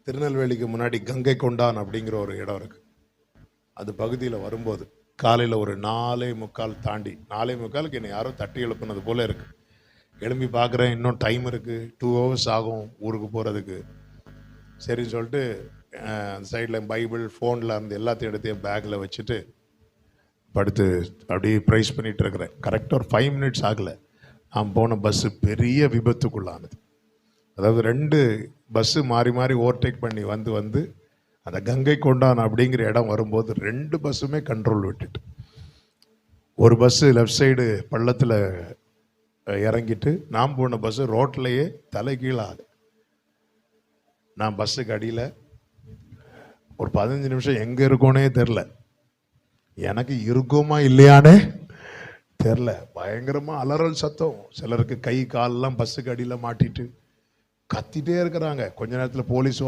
திருநெல்வேலிக்கு முன்னாடி கங்கை கொண்டான் அப்படிங்கிற ஒரு இடம் இருக்கு. அது பகுதியில் வரும்போது காலையில் ஒரு 4:45 தாண்டி 4:45 என்னை யாரோ தட்டி எழுப்புனது போல இருக்கு. எழும்பி பார்க்குறேன், இன்னும் டைம் இருக்கு, 2 hours ஆகும் ஊருக்கு போகிறதுக்கு. சரின்னு சொல்லிட்டு அந்த சைடில் பைபிள் ஃபோனில் அந்த எல்லாத்தையும் எடுத்து என் பேக்கில் வச்சுட்டு படுத்து அப்படியே ப்ரைஸ் பண்ணிட்டு இருக்கிறேன். கரெக்டாக ஒரு 5 minutes ஆகலை, நான் போன பஸ்ஸு பெரிய விபத்துக்குள்ளானது. அதாவது 2 பஸ்ஸு மாறி மாறி ஓவர்டேக் பண்ணி வந்து அந்த கங்கை கொண்டான் அப்படிங்கிற இடம் வரும்போது 2 பஸ்ஸுமே கண்ட்ரோல் விட்டுட்டு, ஒரு பஸ்ஸு லெஃப்ட் சைடு பள்ளத்தில் இறங்கிட்டு, நான் போன பஸ்ஸு ரோட்லையே தலைகீழாக. நான் பஸ்ஸுக்கு அடியில் ஒரு 15 நிமிஷம் எங்கே இருக்கோனே தெரில, எனக்கு இருக்குமா இல்லையானே தெரில. பயங்கரமாக அலறல் சத்தம், சிலருக்கு கை காலெல்லாம் பஸ்ஸுக்கு அடியில் மாட்டிட்டு கத்திட்டே இருக்கிறாங்க. கொஞ்ச நேரத்தில் போலீஸ்